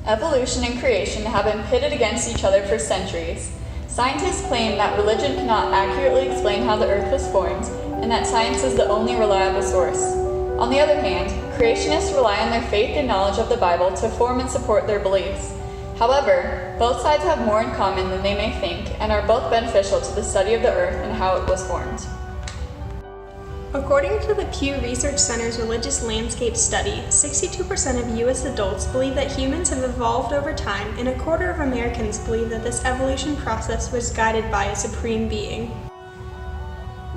Evolution and creation have been pitted against each other for centuries. Scientists claim that religion cannot accurately explain how the earth was formed, and that science is the only reliable source. On the other hand, creationists rely on their faith and knowledge of the Bible to form and support their beliefs. However, both sides have more in common than they may think, and are both beneficial to the study of the earth and how it was formed. According to the Pew Research Center's Religious Landscape Study, 62% of U.S. adults believe that humans have evolved over time, and a quarter of Americans believe that this evolution process was guided by a supreme being.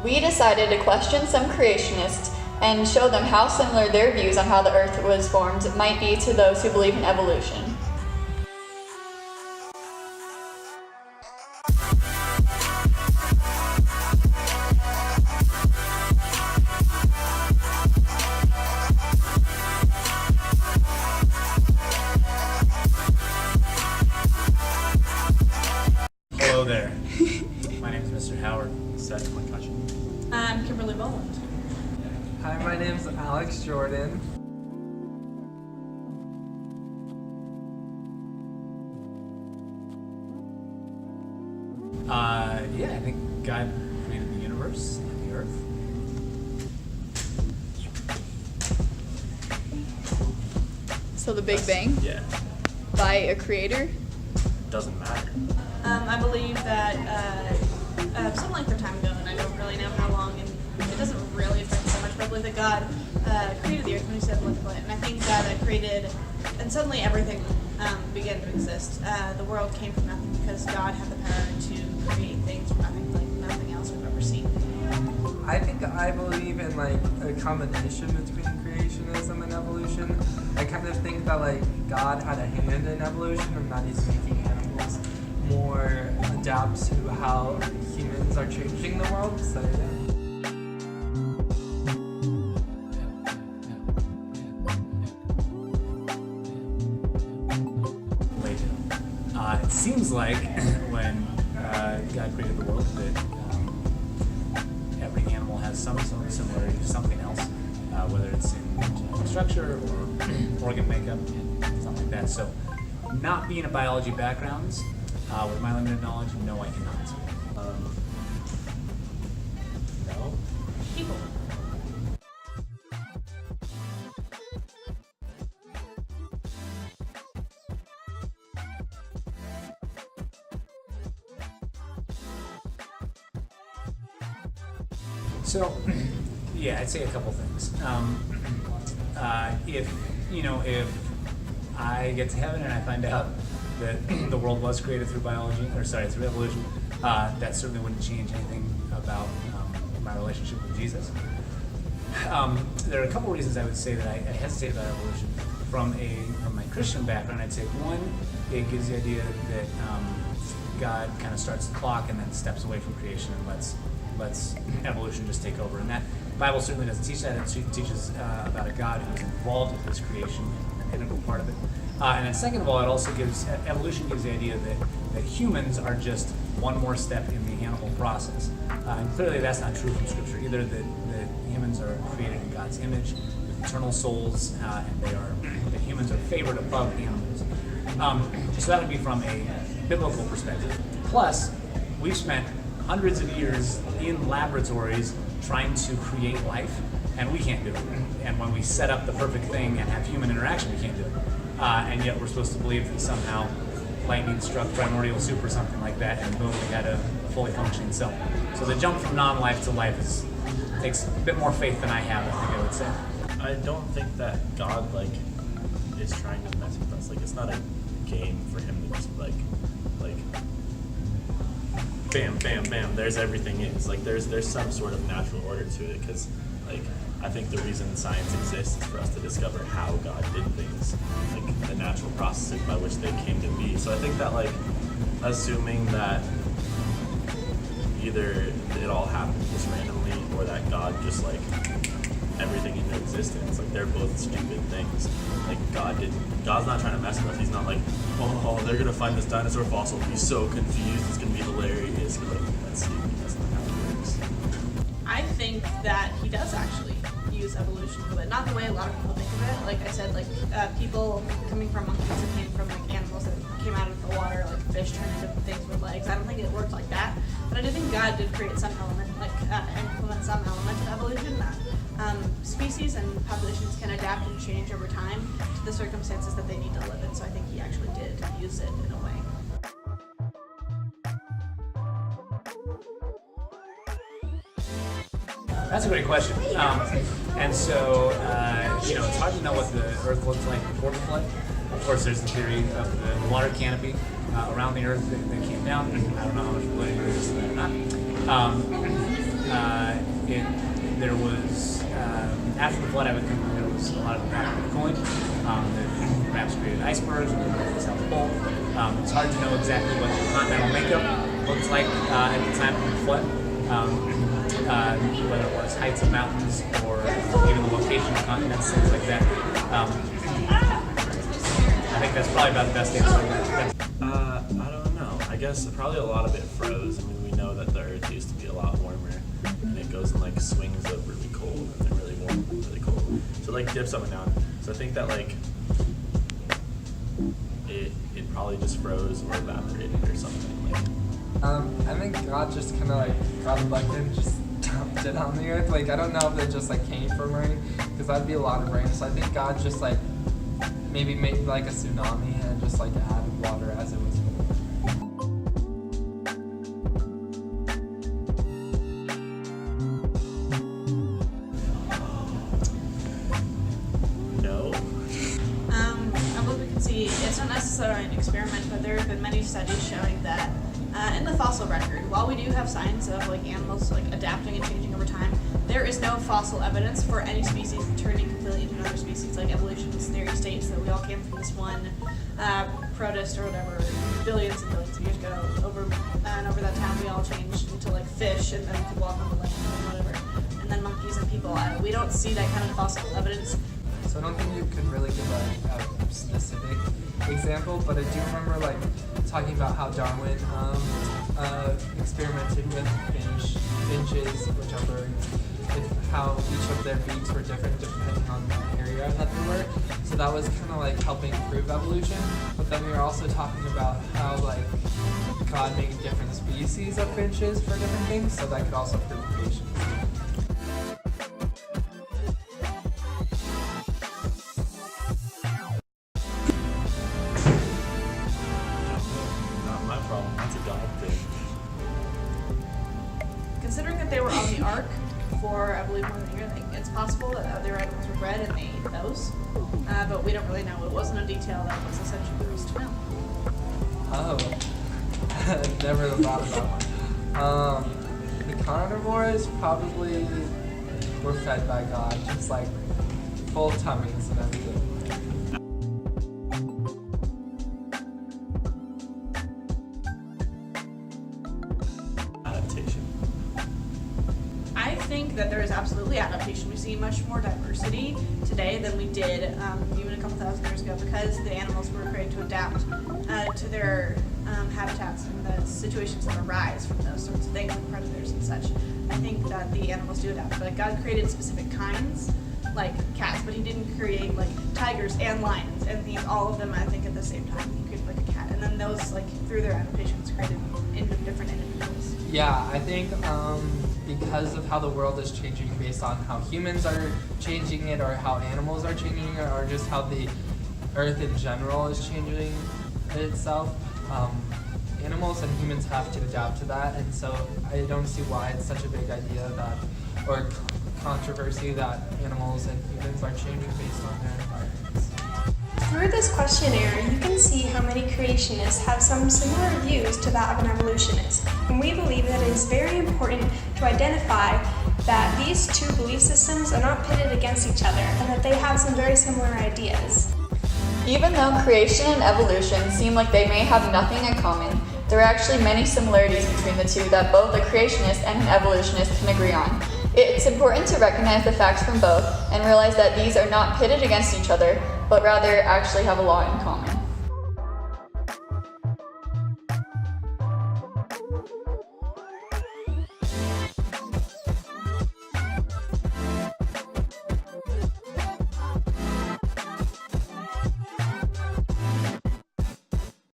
We decided to question some creationists and show them how similar their views on how the earth was formed might be to those who believe in evolution. Hello there. My name is Mr. Howard. Seth McCutcheon. I'm Kimberly Boland. Hi, my name's Alex Jordan. I think God created the universe and the earth. So the Big Bang? Yeah. By a creator? Doesn't matter. I believe that some length of time ago, and I don't really know how long, and it doesn't really affect so much, but I believe that God created the earth when he said, "Let's play it." And I think God created, and suddenly everything began to exist. The world came from nothing because God had the power to create things from nothing, like nothing else we've ever seen. I believe in like a combination between creationism and evolution. I kind of think that like God had a hand in evolution and that he's making animals more adapt to how humans are changing the world. So yeah. It seems like when God created the world that every animal has some similarity to something else, whether it's in structure or organ makeup and something like that. So, not being a biology background, with my limited knowledge, no, I cannot. No. People. So, yeah, I'd say a couple things. If I get to heaven and I find out that the world was created through through evolution, that certainly wouldn't change anything about my relationship with Jesus. There are a couple reasons I would say that I hesitate about evolution. From my Christian background, I'd say one, it gives the idea that God kind of starts the clock and then steps away from creation and lets evolution just take over. And that the Bible certainly doesn't teach that. It teaches about a God who's involved with this creation, an integral part of it. And then second of all, evolution gives the idea that humans are just one more step in the animal process. And clearly that's not true from Scripture either, that humans are created in God's image with eternal souls, and that humans are favored above animals. So that would be from a biblical perspective. Plus, we've spent hundreds of years in laboratories trying to create life, and we can't do it. And when we set up the perfect thing and have human interaction, we can't do it. And yet we're supposed to believe that somehow lightning struck primordial soup or something like that, and boom, we had a fully functioning cell. So the jump from non-life to life takes a bit more faith than I have, I think I would say. I don't think that God is trying to mess with us. It's not a game for him to just bam, bam, bam, there's everything is. There's some sort of natural order to it, because I think the reason science exists is for us to discover how God did things, the natural processes by which they came to be. So I think that assuming that either it all happened just randomly or that God just everything into existence, they're both stupid things. God's not trying to mess with us. He's not oh, they're gonna find this dinosaur fossil, he's so confused, it's gonna be hilarious. That's stupid. That's not how it works. I think that he does actually use use evolution a little bit. Not the way a lot of people think of it. Like I said, like people coming from monkeys that came from like animals that came out of the water, like fish turned into things with legs. I don't think it worked like that. But I do think God did create some element, implement some element of evolution that species and populations can adapt and change over time to the circumstances that they need to live in. So I think he actually did use it in a way. That's a great question. And so, it's hard to know what the Earth looked like before the flood. Of course, there's the theory of the water canopy around the Earth that came down. I don't know how much validity there is to that or not. There was, after the flood, I would think there was a lot of backwards cooling that perhaps created icebergs in the North and South Pole. It's hard to know exactly what the continental makeup looks like at the time of the flood. Whether it was heights of mountains or even the location of continents, things like that. I think that's probably about the best answer. I don't know. I guess probably a lot of it froze. I mean, we know that the Earth used to be a lot warmer, and it goes in like swings of really cold and then really warm and really cold. So it like dips up and down. So I think that like it probably just froze or evaporated or something. Like I think God just kind of like got a bucket and just dumped it on the earth. Like I don't know if it just like came from rain, because that'd be a lot of rain. So I think God just like maybe made like a tsunami and just like added water as it was moving. no. I believe we can see it's not necessarily an experiment, but there have been many studies showing that in the fossil record, while we do have signs of like animals like adapting and changing over time, there is no fossil evidence for any species turning completely into another species. Like evolutionist theory states that we all came from this one protist or whatever billions and billions of years ago. Over that time, we all changed into like fish, and then we could walk on the land and whatever. And then monkeys and people. We don't see that kind of fossil evidence. So I don't think you could really give a specific example, but I do remember like talking about how Darwin experimented with finches, which are birds, with how each of their beaks were different depending on the area that they were. So that was kind of like helping prove evolution. But then we were also talking about how like God made different species of finches for different things, so that could also prove creation. Not my problem. That's a God thing. Considering that they were on the ark for, I believe, more than a year, I think it's possible that other animals were bred and they ate those. But we don't really know. It wasn't a detail that was essential for us to know. Oh, never thought about one. The carnivores probably were fed by God, just like full tummies and everything. Adaptation. I think that there is absolutely adaptation. We see much more diversity today than we did even a couple thousand years ago, because the animals were created to adapt to their habitats and the situations that arise from those sorts of things, like predators and such. I think that the animals do adapt. Like God created specific kinds, like cats, but He didn't create like tigers and lions and these, all of them. I think at the same time He created like a cat, and then those like through their adaptations created into different individuals. Yeah, I think because of how the world is changing based on how humans are changing it, or how animals are changing it, or just how the earth in general is changing itself, animals and humans have to adapt to that, and so I don't see why it's such a big idea that, or controversy that animals and humans are changing based on their environments. Through this questionnaire, you can see how many creationists have some similar views to that of an evolutionist, and we believe that it is very important to identify that these two belief systems are not pitted against each other, and that they have some very similar ideas. Even though creation and evolution seem like they may have nothing in common, there are actually many similarities between the two that both a creationist and an evolutionist can agree on. It's important to recognize the facts from both and realize that these are not pitted against each other, but rather actually have a lot in common.